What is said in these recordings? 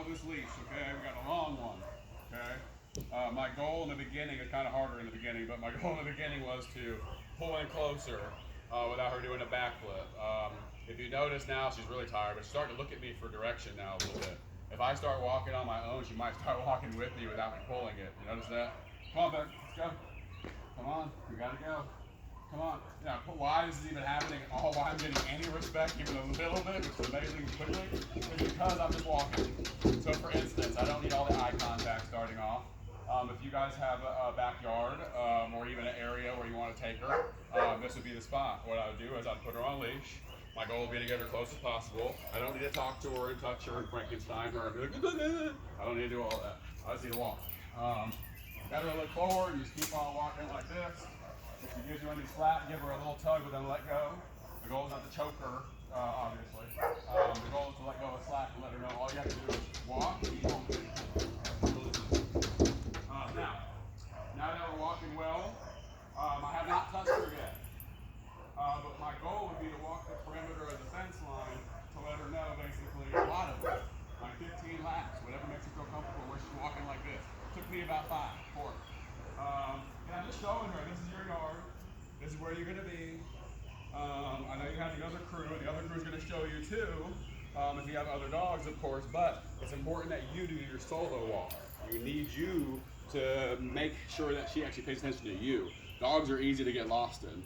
this leash, okay? We got a long one, okay? My goal in the beginning, it's kind of harder in the beginning, but my goal in the beginning was to pull in closer without her doing a backflip. If you notice now, she's really tired, but she's starting to look at me for direction now a little bit. If I start walking on my own, she might start walking with me without me pulling it. You notice that? Come on, Beck, let's go. Come on, we gotta go. Come on. Now, why this is even happening and all why I'm getting any respect even a little bit, which is amazing quickly, is because I'm just walking. So for instance, I don't need all the eye contact starting off. If you guys have a backyard or even an area where you want to take her, this would be the spot. What I would do is I'd put her on a leash. My goal would be to get her close as possible. I don't need to talk to her and touch her and Frankenstein her and be like, I don't need to do all that. I just need to walk. Got her to look forward, you just keep on walking like this. If she gives you any slack, give her a little tug, but then let go. The goal is not to choke her, obviously. The goal is to let go of slack and let her know all you have to do is walk, keep moving. Now that we're walking well, I have not touched her yet. But my goal would be to walk the perimeter of the fence line to let her know basically a lot of it. Like 15 laps, whatever makes her feel comfortable where she's walking like this. Took me about 4. And I'm just showing her, this is your yard. This is where you're going to be. I know you have the other crew, and the other crew is going to show you too, if you have other dogs, of course, but it's important that you do your solo walk. We need you to make sure that she actually pays attention to you. Dogs are easy to get lost in.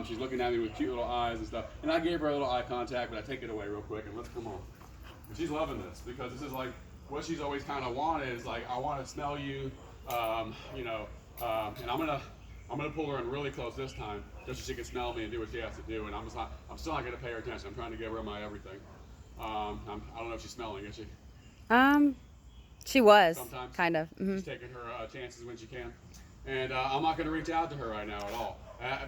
She's looking at me with cute little eyes and stuff, and I gave her a little eye contact, but I take it away real quick, and let's come on. And she's loving this, because this is like what she's always kind of wanted, is like, I want to smell you, and I'm gonna pull her in really close this time, just so she can smell me and do what she has to do. And I'm still not gonna pay her attention. I'm trying to give her my everything. I don't know if she's smelling, is she? She was Sometimes. kind of. She's taking her chances when she can. And I'm not gonna reach out to her right now at all.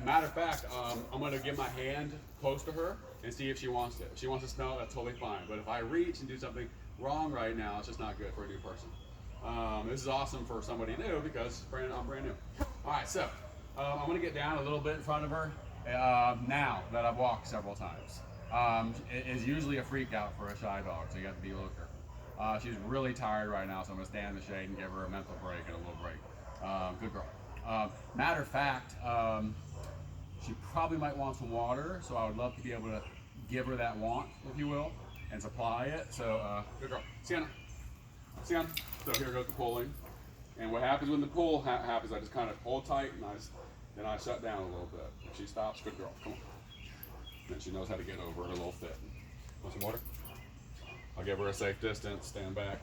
Matter of fact, I'm gonna get my hand close to her and see if she wants it. If she wants to smell it, that's totally fine. But if I reach and do something wrong right now, it's just not good for a new person. This is awesome for somebody new because I'm brand new. All right, so I'm going to get down a little bit in front of her now that I've walked several times. It is usually a freak out for a shy dog, so you have to be looker. She's really tired right now, so I'm going to stand in the shade and give her a mental break and a little break. Good girl. Matter of fact, she probably might want some water, so I would love to be able to give her that want, if you will, and supply it. So, good girl. Cianna. Cianna. So here goes the pulling. And what happens when the pull happens, I just kind of hold tight and then I shut down a little bit. If she stops, good girl, come on. Then she knows how to get over her little fit. Want some water? I'll give her a safe distance, stand back.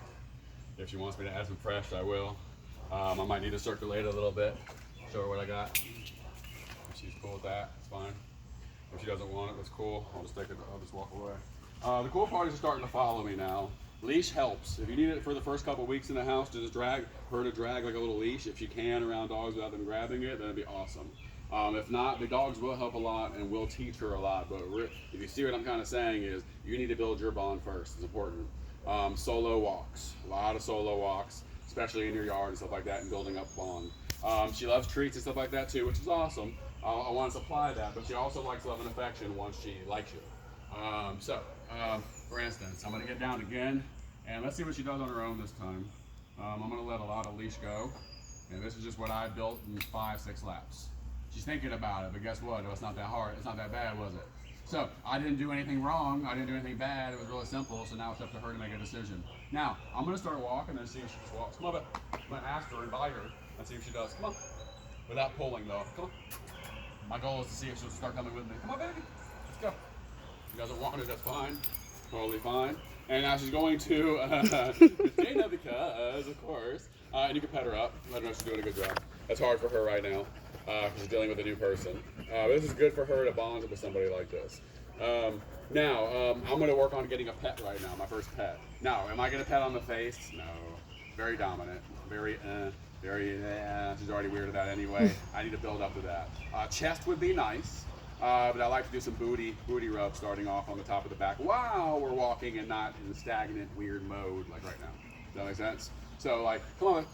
If she wants me to add some fresh, I will. I might need to circulate a little bit, show her what I got. If she's cool with that, it's fine. If she doesn't want it, that's cool. I'll just walk away. The cool part is she's starting to follow me now. Leash helps. If you need it for the first couple of weeks in the house to just drag like a little leash, if you can, around dogs without them grabbing it, that'd be awesome. If not, the dogs will help a lot and will teach her a lot. But if you see what I'm kind of saying is, you need to build your bond first. It's important. Solo walks, a lot of solo walks, especially in your yard and stuff like that, and building up bond. She loves treats and stuff like that too, which is awesome. I want to supply that, but she also likes love and affection once she likes you. For instance, I'm going to get down again, and let's see what she does on her own this time. I'm going to let a lot of leash go, and this is just what I built in 5-6 laps. She's thinking about it, but guess what? It's not that hard. It's not that bad, was it? So I didn't do anything wrong. I didn't do anything bad. It was really simple, so now it's up to her to make a decision. Now, I'm going to start walking and see if she just walks. Come on, babe. I'm going to ask her and invite her and see if she does. Come on. Without pulling, though. Come on. My goal is to see if she'll start coming with me. Come on, baby. Let's go. If she doesn't want it, that's fine. Totally fine. And now she's going to Dana because, of course, and you can pet her up, let her know she's doing a good job. That's hard for her right now because she's dealing with a new person. But this is good for her to bond with somebody like this. Now, I'm going to work on getting a pet right now, my first pet. Now, am I going to pet on the face? No. Very dominant. Very, she's already weirded out anyway. I need to build up to that. Chest would be nice. But I like to do some booty rub starting off on the top of the back while we're walking and not in stagnant, weird mode like right now. Does that make sense? So like, come on.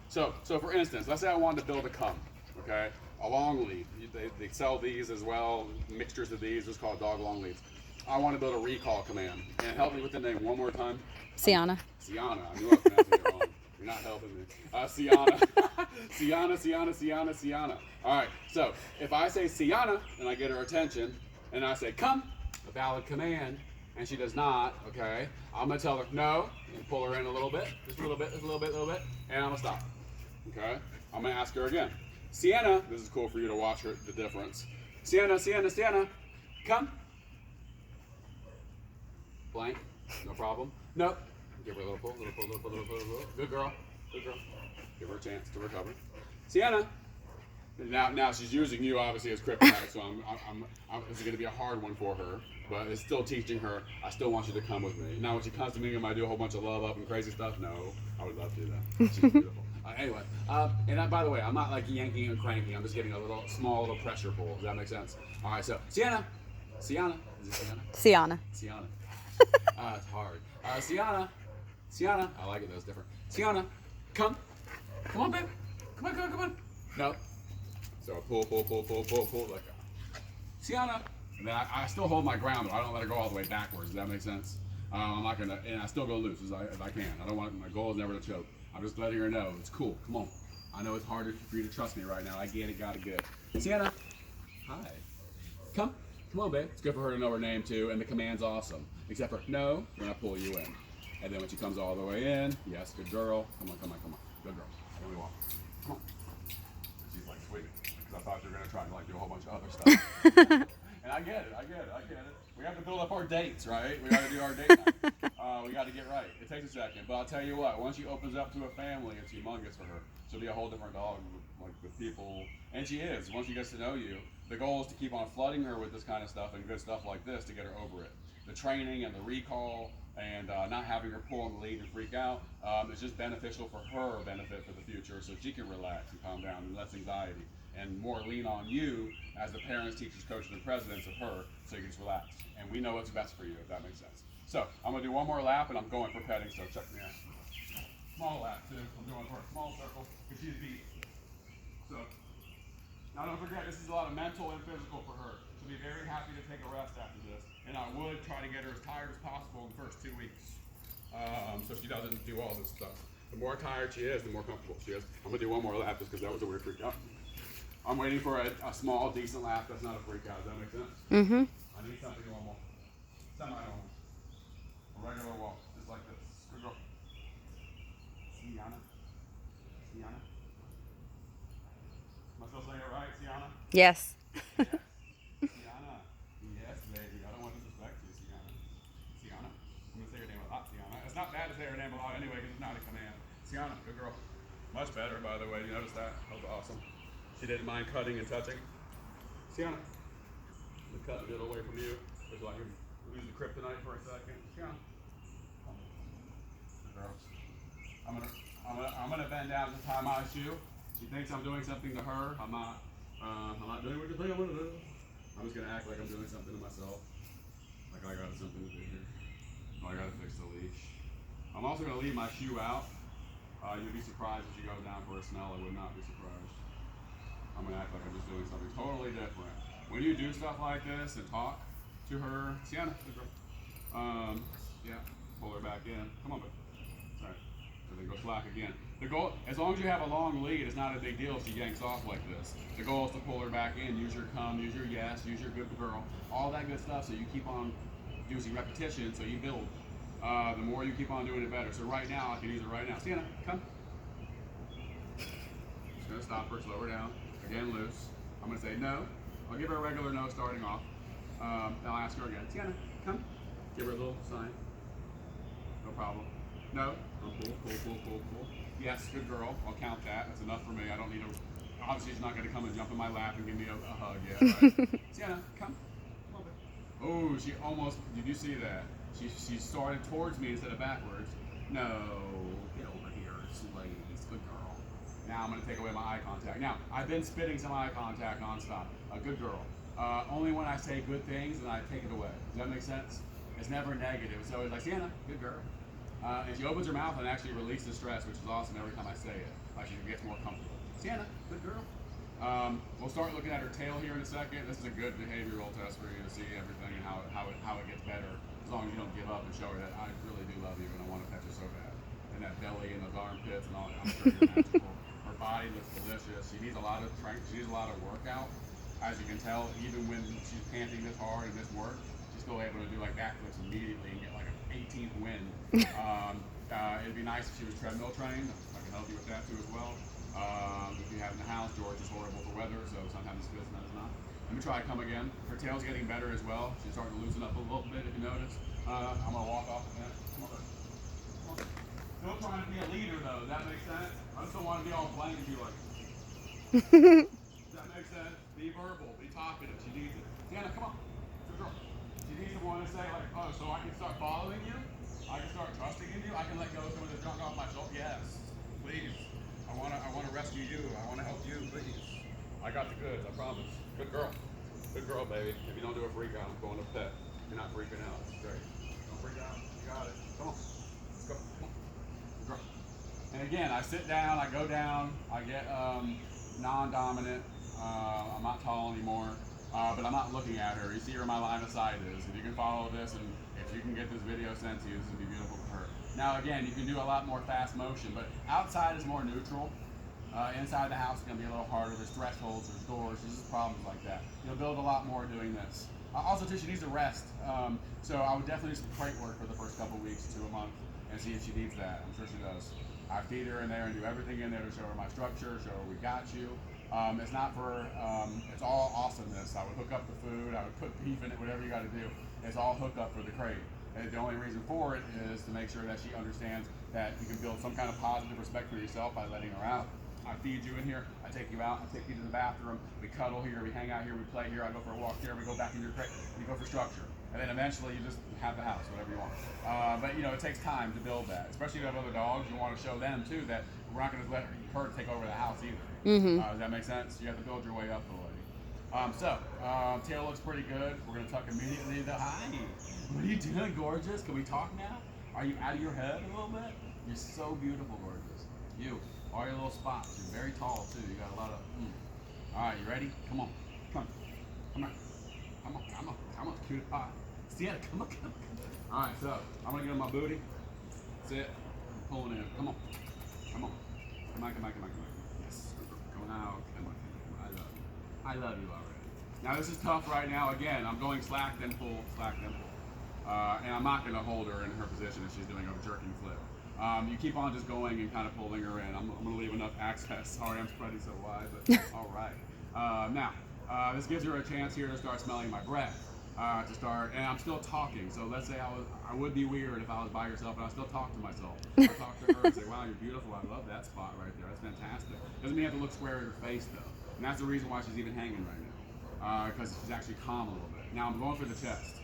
So for instance, let's say I wanted to build a cum, okay? A long lead. They sell these as well, mixtures of these. It's called dog long leads. I want to build a recall command. And help me with the name one more time. Cianna. Cianna. I knew I was pronouncing it wrong. You're not helping me. Cianna. Cianna. All right. So if I say Cianna and I get her attention, and I say come, a valid command, and she does not, okay, I'm gonna tell her no and pull her in a little bit, just a little bit, and I'm gonna stop. Okay. I'm gonna ask her again. Cianna. This is cool for you to watch the difference. Cianna. Come. Blank. No problem. Nope. Give her a little pull. Good girl. Give her a chance to recover. Cianna. Now she's using you obviously as kryptonite, so this is going to be a hard one for her, but it's still teaching her. I still want you to come with me. Now when she comes to me, am I do a whole bunch of love up and crazy stuff? No, I would love to do that. She's beautiful. Anyway, by the way, I'm not like yanking and cranking. I'm just getting a small little pressure pull. Does that make sense? All right, so Cianna. Is it Cianna? Cianna. It's hard. Cianna. I like it though. It's different. Cianna, come on, babe. Come on. No. So pull like that. Cianna. And then I still hold my ground though. I don't let her go all the way backwards. Does that make sense? I'm not gonna, and I still go loose as I can. I don't want, my goal is never to choke. I'm just letting her know it's cool. Come on. I know it's harder for you to trust me right now. I get it. Got it good. Cianna. Hi. Come on, babe. It's good for her to know her name too, and the command's awesome. Except for no, when I pull you in. And then when she comes all the way in, yes, good girl. Come on. Good girl. Then we walk. Come on. She's like, sweet. Because I thought you were going to try and like do a whole bunch of other stuff. And I get it. We have to build up our dates, right? We got to do our date night. We got to get right. It takes a second. But I'll tell you what, once she opens up to a family, it's humongous for her. She'll be a whole different dog with people. And she is. Once she gets to know you, the goal is to keep on flooding her with this kind of stuff and good stuff like this to get her over it. The training and the recall and not having her pull on the lead and freak out is just beneficial for her benefit for the future, so she can relax and calm down and less anxiety and more lean on you as the parents, teachers, coaches, and presidents of her, so you can just relax. And we know what's best for you, if that makes sense. So I'm gonna do one more lap and I'm going for petting, so check me out. Small lap too. I'm doing for a small circle because she's beat. So now don't forget, this is a lot of mental and physical for her. She'll be very happy to take a rest after this. And I would try to get her as tired as possible in the first 2 weeks, so she doesn't do all this stuff. The more tired she is, the more comfortable she is. I'm gonna do one more lap just because that was a weird freak out. I'm waiting for a small, decent lap that's not a freak out. Does that make sense? Mm-hmm. I need something normal. Semi-normal. A regular walk, just like this. Good girl. Cianna. Am I still saying it right, Cianna? Yes. Cianna. Yes, baby. I don't want to disrespect you, Cianna. I'm going to say your name a lot, Cianna. It's not bad to say her name a lot anyway because it's not a command. Cianna, good girl. Much better, by the way. You notice that? That was awesome. She didn't mind cutting and touching. Cianna. I'm going to cut a little away from you. Just like you lose the kryptonite for a second. Cianna. Good girl. I'm gonna bend down to tie my shoe. She thinks I'm doing something to her. I'm not doing what you think I'm gonna do. I'm just gonna act like I'm doing something to myself. Like I got something to do here. I gotta fix the leash. I'm also gonna leave my shoe out. You'd be surprised if she goes down for a smell. I would not be surprised. I'm gonna act like I'm just doing something totally different. When you do stuff like this and talk to her, Cianna, good girl. Yeah, pull her back in. Come on, babe. All right. So then go slack again. The goal, as long as you have a long lead, it's not a big deal if she yanks off like this. The goal is to pull her back in, use your come, use your yes, use your good girl, all that good stuff so you keep on using repetition so you build. The more you keep on doing it better. So right now, I can use it right now. Cianna, come. Just gonna stop her, slow her down. Again, loose. I'm gonna say no. I'll give her a regular no starting off. Then I'll ask her again. Cianna, come. Give her a little sign. No problem. No. Pull. Yes, good girl. I'll count that. That's enough for me. I don't need a. Obviously, she's not going to come and jump in my lap and give me a hug yet. Right? Cianna, come. Oh, she almost. Did you see that? She started towards me instead of backwards. No. Get over here, ladies. Good girl. Now I'm going to take away my eye contact. Now, I've been spitting some eye contact nonstop. A good girl. Only when I say good things and I take it away. Does that make sense? It's never negative. It's always like, Cianna, good girl. And she opens her mouth and actually releases stress, which is awesome every time I say it. Like she gets more comfortable. Cianna, good girl. We'll start looking at her tail here in a second. This is a good behavioral test for you to see everything and how it gets better. As long as you don't give up and show her that I really do love you and I want to pet you so bad. And that belly and those armpits and all that. I'm sure you're magical. Her body looks delicious. She needs a lot of strength. She needs a lot of workout. As you can tell, even when she's panting this hard and this work, she's still able to do like backflips immediately and get like an 18th win. It'd be nice if she was treadmill trained. I can help you with that too as well. If you have in the house, George is horrible for weather, so sometimes it's good, sometimes it's not. Let me try to come again. Her tail's getting better as well. She's starting to loosen up a little bit, if you notice. I'm gonna walk off a minute. Come on. Come on. Still trying to be a leader though, does that make sense? I just don't want to be all blank and be like, does that make sense? Be verbal, be talkative, she needs it. Cianna, come on. Good girl. She needs to want to say like, oh, so I can start following you? I can start trusting in you? I can let go of some of the junk off my shoulder? Yes, please. I wanna rescue you. I wanna help you, please. I got the goods, I promise. Good girl. Good girl, baby. If you don't do a freak out, I'm going to pet. You're not freaking out. It's great. Don't freak out. You got it. Come on. Let's go. Come on. Good girl. And again, I sit down, I go down, I get non-dominant. I'm not tall anymore, but I'm not looking at her. You see where my line of sight is. If you can follow this and if you can get this video sent to you, this would be beautiful for her. Now again, you can do a lot more fast motion, but outside is more neutral. Inside the house is going to be a little harder. There's thresholds, there's doors, there's just problems like that. You'll build a lot more doing this. Also too, she needs to rest. So I would definitely do some crate work for the first couple weeks to a month and see if she needs that. I'm sure she does. I feed her in there and do everything in there to show her my structure, show her we got you. It's not for, it's all awesomeness. I would hook up the food, I would put beef in it, whatever you got to do. It's all hook up for the crate. And the only reason for it is to make sure that she understands that you can build some kind of positive respect for yourself by letting her out. I feed you in here, I take you out, I take you to the bathroom, we cuddle here, we hang out here, we play here, I go for a walk here, we go back in your crate, you go for structure. And then eventually you just have the house, whatever you want. But you know, it takes time to build that. Especially if you have other dogs, you want to show them too that we're not going to let her take over the house either. Does that make sense? You have to build your way up the lady. Tail looks pretty good. We're going to tuck immediately to, hi, what are you doing, gorgeous? Can we talk now? Are you out of your head a little bit? You're so beautiful, gorgeous. You, all your little spots. You're very tall too. You got a lot of, All right, you ready? Come on, come on, come on, come on, come on, come on, cute pie. Cianna, come on, come on, come on. All right, so I'm going to get on my booty. Sit, I'm pulling in. Come on, come on, come on, come on, come on, come on. Yes, come on, come on, come on. I love you. I love you already. Now this is tough right now. Again, I'm going slack, then pull, slack, then pull. And I'm not going to hold her in her position if she's doing a jerking flip. You keep on just going and kind of pulling her in. I'm going to leave enough access. Sorry, I'm spreading so wide, but all right. Now, this gives her a chance here to start smelling my breath. And I'm still talking. So let's say I would be weird if I was by yourself, and I still talk to myself. I talk to her and say, wow, you're beautiful. I love that spot right there. That's fantastic. Doesn't mean you have to look square at her face though. And that's the reason why she's even hanging right now. Because she's actually calm a little bit. Now I'm going for the chest.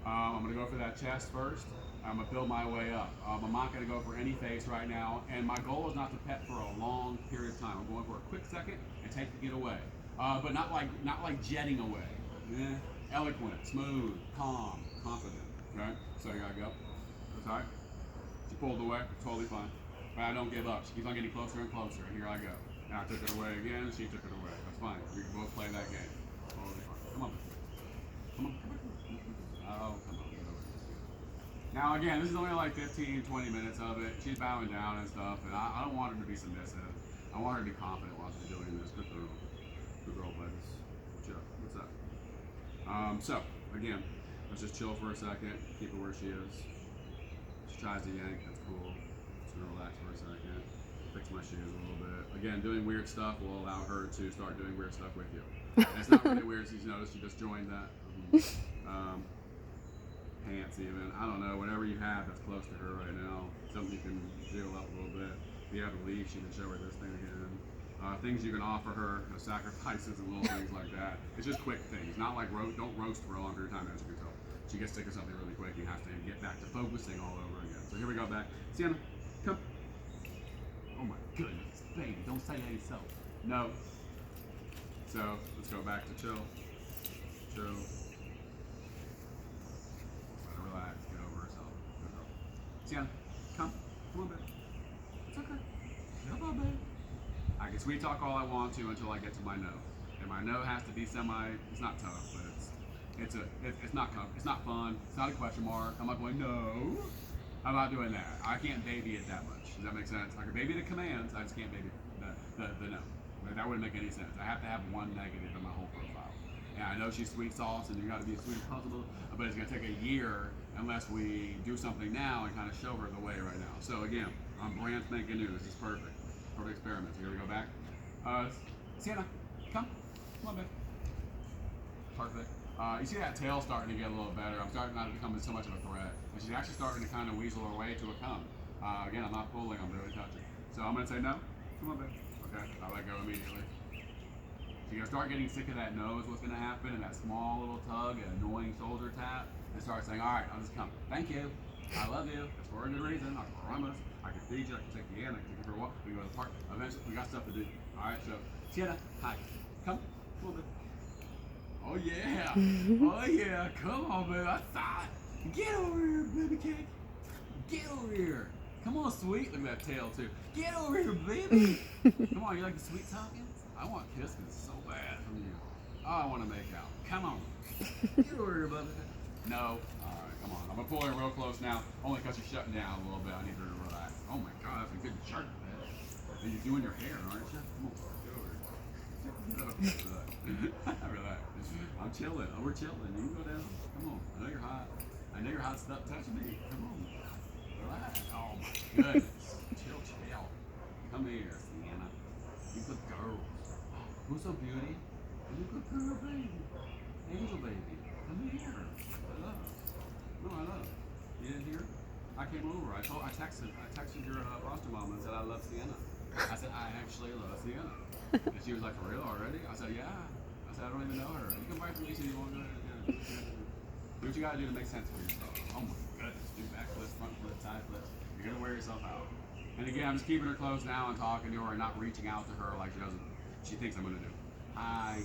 I'm going to go for that chest first. I'm going to build my way up. I'm not going to go for any face right now. And my goal is not to pet for a long period of time. I'm going for a quick second and taking it away. But not like jetting away. Yeah. Eloquent, smooth, calm, confident. Right? So you gotta go. That's all right. She pulled away. Totally fine. But I don't give up. She keeps on getting closer and closer. And here I go. And I took it away again. She took it away. That's fine. We can both play that game. Totally fine. Come on. Come on. Come on. Oh, come on. Now again, this is only like 15, 20 minutes of it. She's bowing down and stuff, and I don't want her to be submissive. I want her to be confident while she's doing this. Good girl. Good girl, ladies. Chill. What's up? So again, let's just chill for a second. Keep her where she is. She tries to yank. That's cool. Just gonna relax for a second. Fix my shoes a little bit. Again, doing weird stuff will allow her to start doing weird stuff with you. And it's not really weird. She's noticed. She just joined that. Pants even. I don't know. Whatever you have that's close to her right now. Something you can deal up a little bit. If you have a leash, you can show her this thing again. Things you can offer her, sacrifices and little things like that. It's just quick things. Not like don't roast for a long period of time, as you can tell. She gets sick of something really quick. You have to get back to focusing all over again. So here we go back. Cianna, come. Oh my goodness, baby, don't say that yourself. No. So let's go back to chill. Chill. Relax, get over herself. Cianna, come. Come on, baby. It's okay. Come on, baby. I I can sweet talk all I want to until I get to my no. And my no has to be semi. It's not tough, but it's not fun. It's not a question mark. I'm not going no. I'm not doing that. I can't baby it that much. Does that make sense? I can baby the commands. I just can't baby the no. That wouldn't make any sense. I have to have one negative in my whole profile. And I know she's sweet sauce, and you got to be as sweet as possible. But it's gonna take a year unless we do something now and kind of show her the way right now. So again, I'm brand spanking new. This is perfect. Perfect experiment. So here we go back. Cianna, come on, babe. Perfect. You see that tail starting to get a little better. I'm starting not to become so much of a threat. And she's actually starting to kind of weasel her way to a come. Again, I'm not pulling, I'm really touching. So I'm going to say no. Come on, babe. Okay, I'll let go immediately. So you're going to start getting sick of that nose, what's going to happen, and that small little tug, an annoying shoulder tap, and start saying, all right, I'll just come. Thank you. I love you. It's for a good reason. I promise. I can feed you. I can take you in. I can take you for a walk. We can go to the park. Eventually, we got stuff to do. All right, so Cianna, hi. Come. Come on, babe. Oh yeah, oh yeah, come on, baby. I thought. Get over here, baby cake. Get over here. Come on, sweet. Look at that tail too. Get over here, baby. Come on, you like the sweet talking? I want kisses so bad from you. Oh, I want to make out. Come on. Get over here, baby. No. All right, come on. I'm gonna pull her real close now, only because you're shutting down a little bit. I need her to relax. Oh my God, that's a good shirt, man. And you're doing your hair, aren't you? Come on, get over here. Relax. I'm chilling. Oh, we're chilling. You can go down. Come on. I know you're hot. I know you're hot stuff. Touch me. Come on. Relax. Oh my goodness. Chill. Come here, Cianna. You good girl. Who's so beauty? You good girl, baby. Angel baby. Come here. I love. No, I love. You didn't hear? I came over. I texted your foster mom and said I love Cianna. I said I actually love Cianna. And she was like, for real already? I said, yeah. I said, I don't even know her. You can write to me so you want to go ahead. Do what you got to do to make sense for yourself. Oh my goodness. Do back flips, front flips, side flips. You're going to wear yourself out. And again, I'm just keeping her close now and talking to her and not reaching out to her like she thinks I'm going to do. Hi.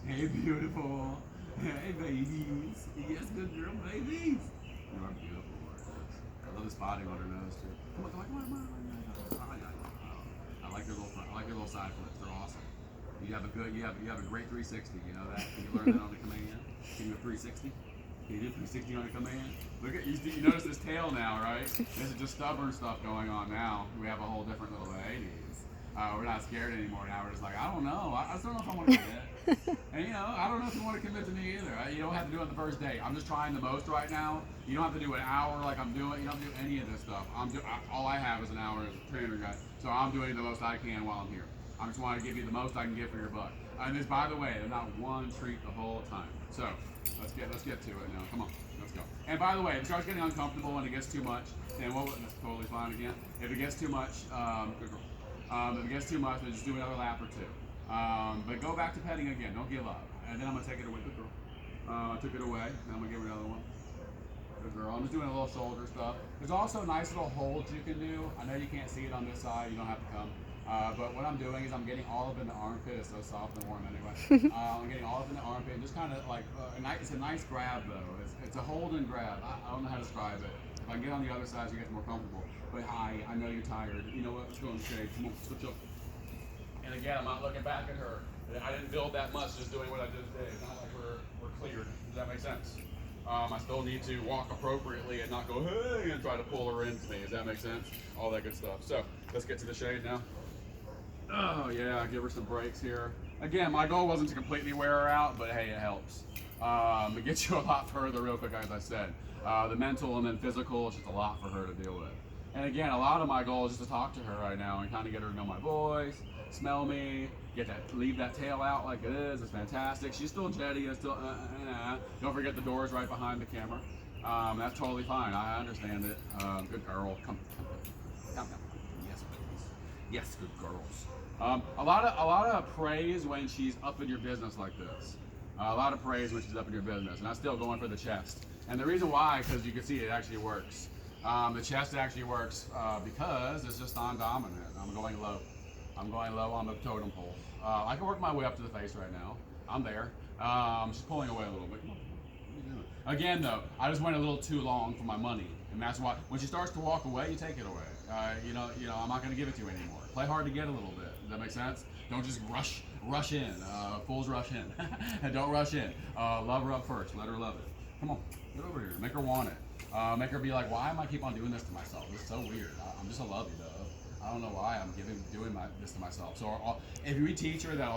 Hey, beautiful. Hey, babies. Yes, good girl, babies. You are beautiful. I love the spotting on her nose, too. Come on. I like your little side flips. They're awesome. You have a great 360. You know that? Can you learn that on the command? Can you do 360? Can you do 360 on the command? Look at you notice this tail now, right? This is just stubborn stuff going on now. We have a whole different little ladies. We're not scared anymore now. We're just like, I don't know. I just don't know if I want to commit. And I don't know if you want to commit to me either. You don't have to do it on the first date. I'm just trying the most right now. You don't have to do an hour like I'm doing. You don't have to do any of this stuff. All I have is an hour as a trainer guy. So I'm doing the most I can while I'm here. I just want to give you the most I can get for your buck. And this, by the way, there's not one treat the whole time. So let's get to it now. Come on, let's go. And by the way, if it starts getting uncomfortable and it gets too much, then that's totally fine again. If it gets too much, good girl. If it gets too much, then just do another lap or two. But go back to petting again. Don't give up. And then I'm gonna take it away. Good girl. I took it away. Now I'm gonna give her another one. Good girl. I'm just doing a little shoulder stuff. There's also nice little holds you can do. I know you can't see it on this side. You don't have to come. But what I'm doing is I'm getting all up in the armpit. It's so soft and warm anyway. I'm getting all up in the armpit and just kind of like, it's a nice grab though. It's a hold and grab. I don't know how to describe it. If I can get on the other side so you get more comfortable. But hi, I know you're tired. You know what? Let's go in the shade. Come on, switch up. And again, I'm not looking back at her. I didn't build that much just doing what I just did. It's not like we're cleared. Does that make sense? I still need to walk appropriately and not go, hey, and try to pull her into me. Does that make sense? All that good stuff. So let's get to the shade now. Oh yeah, give her some breaks here. Again, my goal wasn't to completely wear her out, but hey, it helps. It gets you a lot further real quick, as I said. The mental and then physical is just a lot for her to deal with. And again, a lot of my goal is just to talk to her right now and kind of get her to know my voice, smell me, leave that tail out like it is. It's fantastic. She's still jetty. It's still, Don't forget the doors right behind the camera. That's totally fine. I understand it. Good girl. Come. Yes, please. Yes, good girls. A lot of praise when she's up in your business like this. A lot of praise when she's up in your business, and I'm still going for the chest. And the reason why, because you can see it actually works. The chest actually works because it's just non-dominant. I'm going low. I'm going low on the totem pole. I can work my way up to the face right now. I'm there. She's pulling away a little bit. Again, though, I just went a little too long for my money. And that's why when she starts to walk away, you take it away. I'm not going to give it to you anymore. Play hard to get a little bit. Does that make sense? Don't just rush in. Fools rush in. Don't rush in. Love her up first. Let her love it. Come on, get over here. Make her want it. Make her be like, why am I keep on doing this to myself? This is so weird. I'm just a lovey dove. I don't know why I'm doing this to myself. So if we teach her that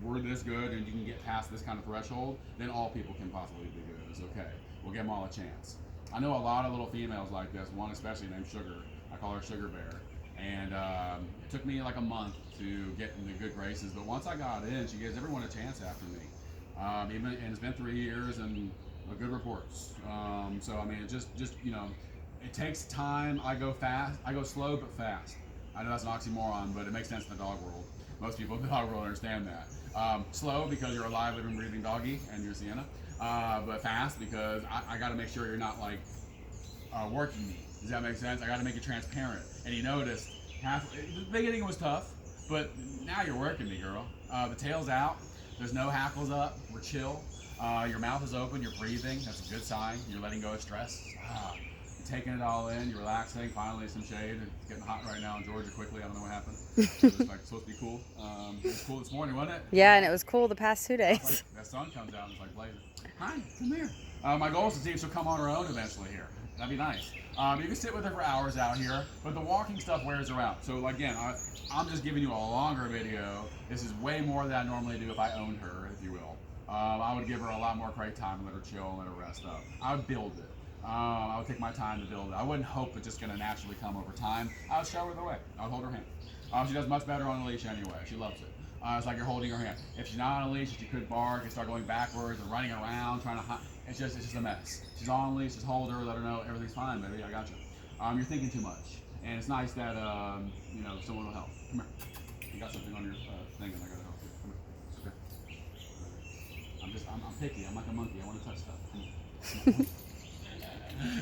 we're this good and you can get past this kind of threshold, then all people can possibly be good. It's okay. We'll give them all a chance. I know a lot of little females like this. One especially named Sugar. I call her Sugar Bear. And it took me like a month to get into good graces. But once I got in, she gives everyone a chance after me. And it's been 3 years and good reports. So I mean, it just it takes time. I go fast. I go slow but fast. I know that's an oxymoron, but it makes sense in the dog world. Most people in the dog world understand that. Slow because you're a live, living, breathing doggy and you're Cianna. But fast because I got to make sure you're not working me. Does that make sense? I got to make it transparent. And you notice, the beginning was tough, but now you're working me, girl. The tail's out. There's no hackles up. We're chill. Your mouth is open. You're breathing. That's a good sign. You're letting go of stress. You're taking it all in. You're relaxing. Finally, some shade. It's getting hot right now in Georgia quickly. I don't know what happened. It's supposed to be cool. It was cool this morning, wasn't it? Yeah, and it was cool the past 2 days. That sun comes out and it's like blazing. Hi, come here. My goal is to see if she'll come on her own eventually here. That'd be nice. You can sit with her for hours out here, but the walking stuff wears her out. So again, I'm just giving you a longer video. This is way more than I normally do if I owned her, if you will. I would give her a lot more crate time and let her chill and let her rest up. I would build it. I would take my time to build it. I wouldn't hope it's just going to naturally come over time. I would show her the way. I would hold her hand. She does much better on a leash anyway. She loves it. It's like you're holding her hand. If she's not on a leash, she could bark and start going backwards and running around trying to. It's just a mess. She's on a leash. Just hold her. Let her know everything's fine, baby. I got you. You're thinking too much, and it's nice that someone will help. Come here. You got something on your thing, and I gotta help you. Come here. It's okay. I'm picky. I'm like a monkey. I want to touch stuff. Come on.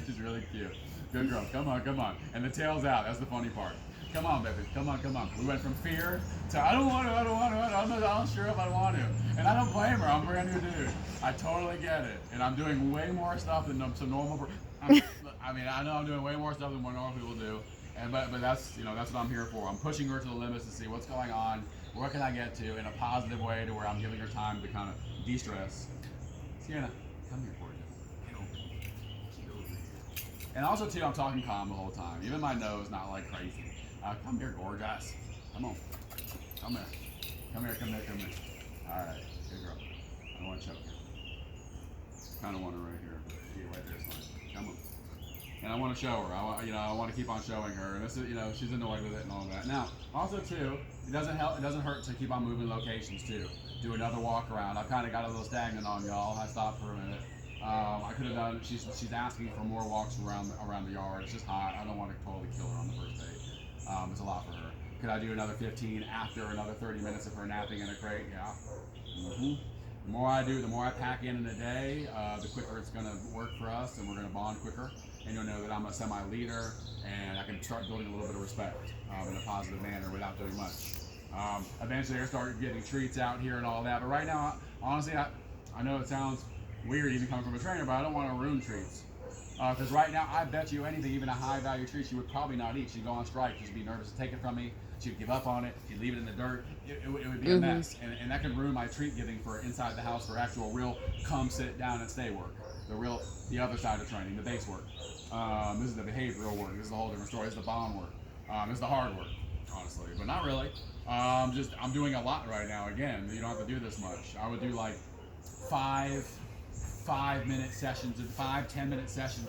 She's really cute. Good girl. Come on. And the tail's out. That's the funny part. Come on, baby. Come on. We went from fear to I don't want to. I'm not sure if I want to. And I don't blame her. I'm a brand new dude. I totally get it. And I'm doing way more stuff than some normal. I know I'm doing way more stuff than what normal people do. But that's that's what I'm here for. I'm pushing her to the limits to see what's going on. Where can I get to in a positive way to where I'm giving her time to kind of de-stress. Cianna, come here, gorgeous. Get over here. And also too, I'm talking calm the whole time. Even my nose not like crazy. Come here, gorgeous. Come on. Come here. All right, good girl. I don't want to choke her. Kind of want her right here. See, right there's fine. Come on. And I want to show her. I want to keep on showing her. And this is, she's annoyed with it and all that. Now, also too, it doesn't hurt to keep on moving locations too. Do another walk around. I've kind of got a little stagnant on y'all. I stopped for a minute. I could have done. She's asking for more walks around the yard. It's just hot. I don't want to totally kill her on the first date. It's a lot for her. Could I do another 15 after another 30 minutes of her napping in a crate? Yeah. The more I do, the more I pack in a day, the quicker it's going to work for us, and we're going to bond quicker. And you'll know that I'm a semi-leader, and I can start building a little bit of respect in a positive manner without doing much. Eventually, I start getting treats out here and all that. But right now, honestly, I know it sounds weird even coming from a trainer, but I don't want to ruin treats. Because right now, I bet you anything, even a high-value treat, she would probably not eat. She'd go on strike. She'd be nervous to take it from me. She'd give up on it. She'd leave it in the dirt. It would be a mess. And that could ruin my treat giving for inside the house for actual real come, sit down, and stay work. The other side of training, the base work. This is the behavioral work. This is a whole different story. This is the bond work. This is the hard work, honestly. But not really. I'm doing a lot right now. Again, you don't have to do this much. I would do like 5-10-minute sessions a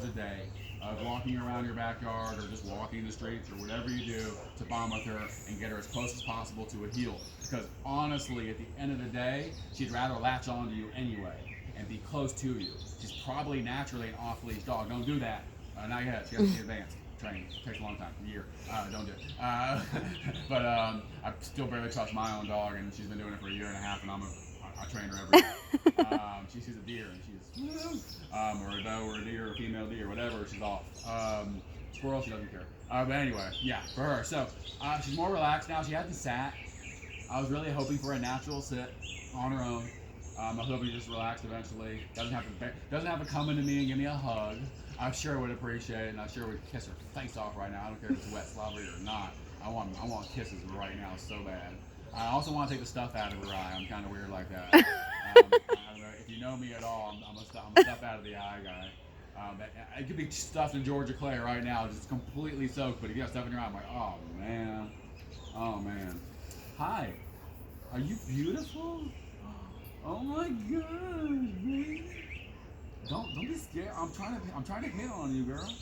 day of walking around your backyard or just walking the streets or whatever you do to bond with her and get her as close as possible to a heel. Because honestly, at the end of the day, she'd rather latch on to you anyway and be close to you. She's probably naturally an off-leash dog. Don't do that. Not yet. She has to be advanced. Training. It takes a long time. A year. Don't do it. But I still barely trust my own dog, and she's been doing it for a year and a half, and I train her every day. She sees a deer, and she's or a doe or a deer or a female deer, whatever, she's off. Squirrel, she doesn't care. But anyway, yeah, for her. So she's more relaxed now. She hasn't sat. I was really hoping for a natural sit on her own. I hope he just relaxed eventually. Doesn't have to come into me and give me a hug. I sure would appreciate it, and I sure would kiss her face off right now. I don't care if it's wet, slobbery, or not. I want kisses right now so bad. I also want to take the stuff out of her eye. I'm kind of weird like that. I don't know, if you know me at all, I'm a stuff out of the eye guy. It could be stuffed in Georgia Clay right now, just completely soaked. But if you got stuff in your eye, I'm like, oh man. Hi, are you beautiful? Oh my gosh, baby. Don't be scared. I'm trying to hit on you, girl.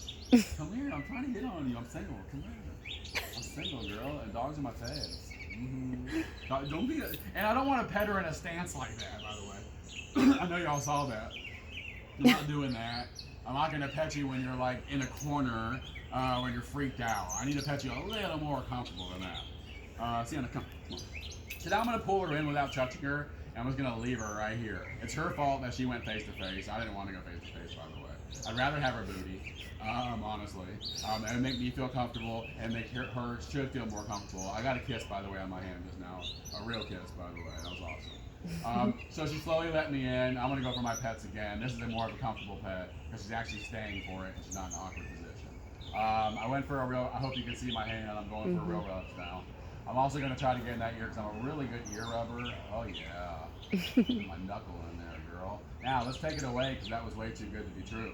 Come here. I'm trying to hit on you. I'm single. Come here. I'm single, girl, and dogs in my face. Mm-hmm. Don't be. And I don't want to pet her in a stance like that. By the way, I know y'all saw that. I'm not doing that. I'm not gonna pet you when you're like in a corner, when you're freaked out. I need to pet you a little more comfortable than that. Cianna, come on. So now I'm gonna pull her in without touching her. I'm just gonna leave her right here. It's her fault that she went face to face. I didn't want to go face to face, by the way. I'd rather have her booty, honestly. It would make me feel comfortable and make her should feel more comfortable. I got a kiss, by the way, on my hand just now. A real kiss, by the way. That was awesome. So she slowly let me in. I'm gonna go for my pets again. This is more of a comfortable pet because she's actually staying for it and she's not in an awkward position. I went for a real. I hope you can see my hand. I'm going for real rubs now. I'm also going to try to get in that ear because I'm a really good ear rubber. Oh yeah, my knuckle in there, girl. Now let's take it away because that was way too good to be true.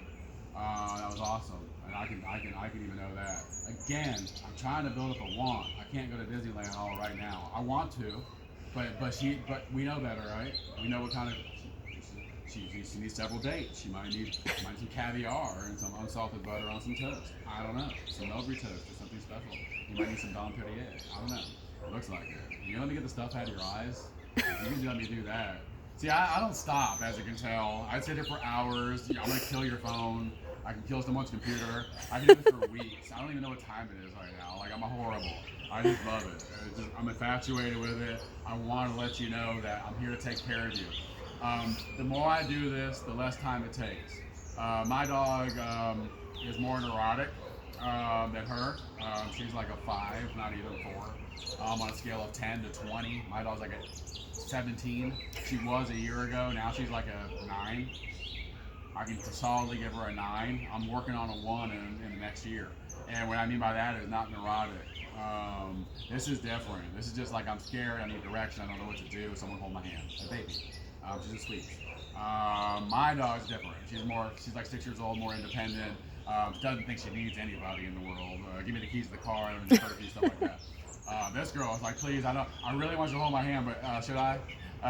That was awesome, and I can even know that. Again, I'm trying to build up a want. I can't go to Disneyland all right now. I want to, but we know better, right? We know what kind of. She needs several dates. She might need some caviar and some unsalted butter on some toast. I don't know. Some Melbury toast or something special. You might need some Dom Perrier. I don't know. It looks like it. You let me get the stuff out of your eyes? You can let me do that. See, I don't stop, as you can tell. I'd sit here for hours. I'm going to kill your phone. I can kill someone's computer. I can do this for weeks. I don't even know what time it is right now. Like, I'm horrible. I just love it. I'm infatuated with it. I want to let you know that I'm here to take care of you. The more I do this, the less time it takes. My dog is more neurotic than her. She's like a 5, not even 4. On a scale of 10 to 20. My dog's like a 17. She was a year ago. Now she's like a 9. I can solidly give her a 9. I'm working on a 1 in the next year. And what I mean by that is not neurotic. This is different. This is just like I'm scared. I need direction. I don't know what to do. Someone hold my hand. A baby. She's asleep. My dog's different. She's like 6 years old, more independent. Doesn't think she needs anybody in the world. Give me the keys to the car and stuff like that. This girl is like, please, I really want you to hold my hand, but should I?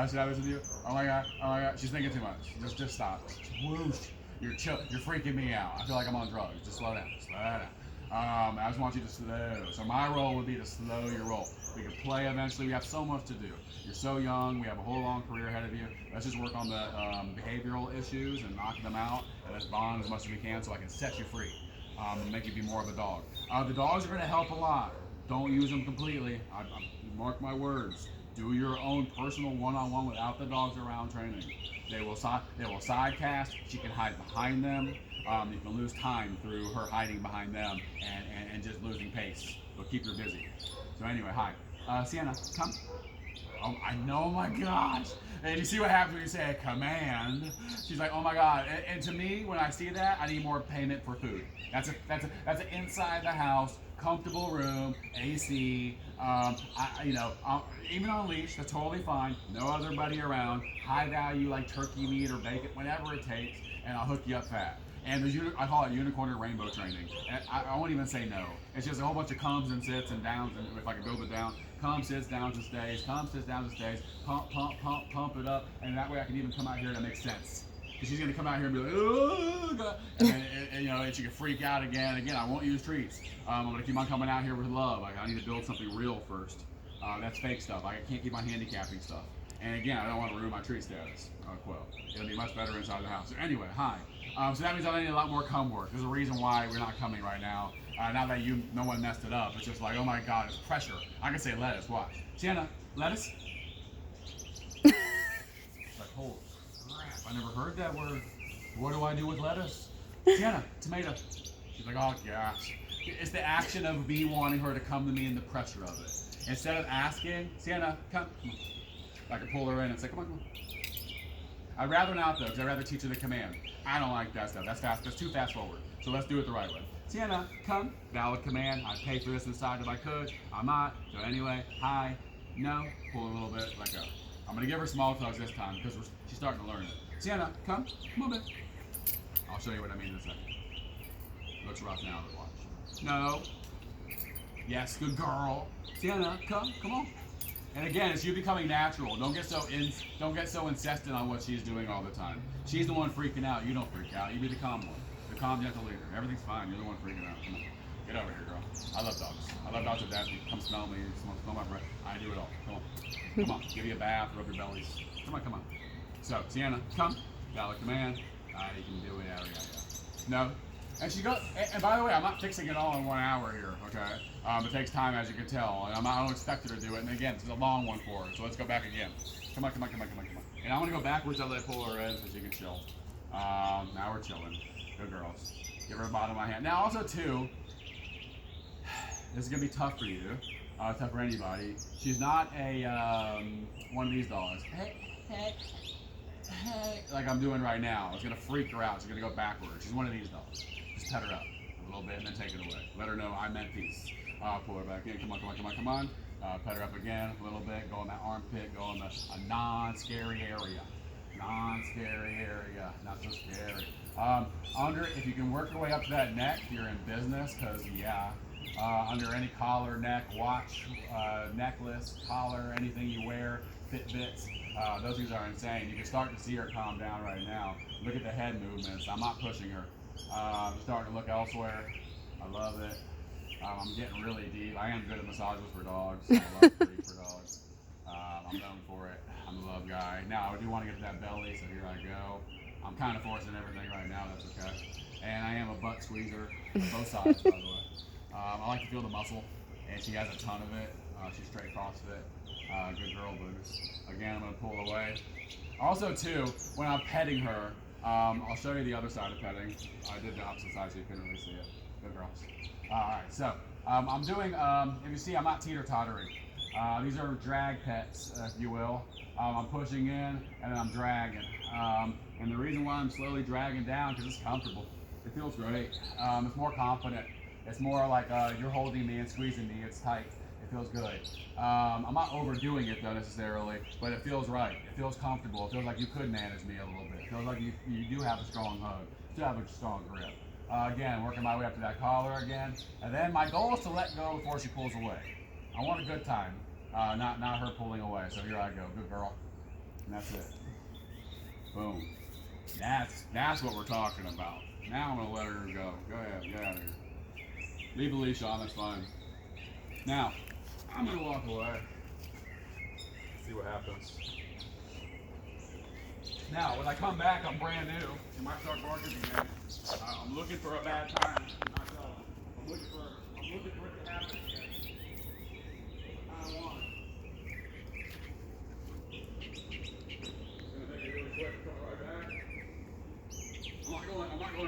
Should I listen to you? Oh my god. She's thinking too much. Just stop. Whoosh. You're freaking me out. I feel like I'm on drugs. Just slow down. I just want you to slow. So my role would be to slow your roll. We can play eventually. We have so much to do. You're so young. We have a whole long career ahead of you. Let's just work on the behavioral issues and knock them out. And let's bond as much as we can so I can set you free and make you be more of a dog. The dogs are going to help a lot. Don't use them completely. Mark my words. Do your own personal one-on-one without the dogs around training. They will side cast. She can hide behind them. You can lose time through her hiding behind them and just losing pace. But keep her busy. So anyway, hi. Cianna, come. Oh, I know, oh my gosh. And you see what happens when you say a command. She's like, oh my god. And to me, when I see that, I need more payment for food. That's an inside the house, comfortable room, AC. Even on a leash, that's totally fine. No other buddy around. High value like turkey meat or bacon, whatever it takes, and I'll hook you up fat. And I call it unicorn or rainbow training. And I won't even say no. It's just a whole bunch of comes and sits and downs, and if I can build it down, come, sits, downs, and stays, come, sits, downs, and stays, pump it up, and that way I can even come out here and it makes sense. Because she's going to come out here and be like, oh, God. And she can freak out again. Again, I won't use treats. I'm going to keep on coming out here with love. I need to build something real first. That's fake stuff. I can't keep on handicapping stuff. And again, I don't want to ruin my treat status. Well, it'll be much better inside the house. So anyway, hi. So that means I need a lot more cum work. There's a reason why we're not coming right now. Now that no one messed it up, it's just like, oh my god, it's pressure. I can say lettuce, watch. Cianna, lettuce? It's like, holy crap, I never heard that word. What do I do with lettuce? Cianna, tomato. She's like, oh gosh. It's the action of me wanting her to come to me and the pressure of it. Instead of asking, Cianna, come on. I can pull her in and say, come on. I'd rather not though, because I'd rather teach her the command. I don't like that stuff. That's fast. That's too fast forward. So let's do it the right way. Cianna, come. Valid command. I'd pay for this inside if I could. I'm not. So anyway, hi. No. Pull a little bit. Let go. I'm going to give her small tugs this time because she's starting to learn it. Cianna, come. Come on, babe. I'll show you what I mean in a second. Looks rough now, but watch. No. Yes, good girl. Cianna, come. Come on. And again, it's you becoming natural. Don't get so insistent on what she's doing all the time. She's the one freaking out. You don't freak out. You be the calm one. The calm, gentle leader. Everything's fine. You're the one freaking out. Come on. Get over here, girl. I love dogs. I love dogs to death. You come smell me. Smell my breath. I do it all. Come on. Come on. Give you a bath. Rub your bellies. Come on, come on. So, Cianna, come. Valid command. You can do it. Yeah. No. And she goes, and by the way, I'm not fixing it all in 1 hour here, okay? It takes time, as you can tell, and I don't expect her to do it. And again, this is a long one for her, so let's go back again. Come on. And I'm gonna go backwards. I'll let pull her in so she can chill. Now we're chilling. Good girls. Give her the bottom of my hand. Now, also too, this is gonna be tough for you. Tough for anybody. She's not a one of these dogs. Hey, like I'm doing right now. It's gonna freak her out. She's gonna go backwards. She's one of these dogs. Just pet her up a little bit and then take it away. Let her know I meant peace. Pull her back in. Come on. Pet her up again a little bit. Go in that armpit. Go in a non-scary area. Non-scary area. Not so scary. If you can work your way up to that neck, you're in business. Cause yeah. Under any collar, neck, watch, necklace, collar, anything you wear, Fitbits. Those things are insane. You can start to see her calm down right now. Look at the head movements. I'm not pushing her. I'm starting to look elsewhere. I love it. I'm getting really deep. I am good at massages for dogs. I love free for dogs. I'm known for it. I'm a love guy. Now, I do want to get to that belly, so here I go. I'm kind of forcing everything right now. That's okay. And I am a butt squeezer. Both sides, by the way. I like to feel the muscle, and she has a ton of it. She's straight CrossFit. Good girl, boots. Again, I'm going to pull away. Also, too, when I'm petting her, I'll show you the other side of petting. I did the opposite side so you couldn't really see it. Good girls. Alright, so I'm doing, if you see, I'm not teeter-tottering. These are drag pets, if you will. I'm pushing in, and then I'm dragging. And the reason why I'm slowly dragging down, because it's comfortable. It feels great. It's more confident. It's more like you're holding me and squeezing me. It's tight. It feels good. I'm not overdoing it though necessarily, but it feels right. It feels comfortable. It feels like you could manage me a little bit. It feels like you do have a strong hug. You do have a strong grip. Again, working my way up to that collar again. And then my goal is to let go before she pulls away. I want a good time, not her pulling away. So here I go. Good girl. And that's it. Boom. That's what we're talking about. Now I'm going to let her go. Go ahead. Get out of here. Leave the leash on. That's fine. Now, I'm going to walk away. See what happens. Now, when I come back, I'm brand new. She might start barking again. I'm looking for a bad time. I'm looking for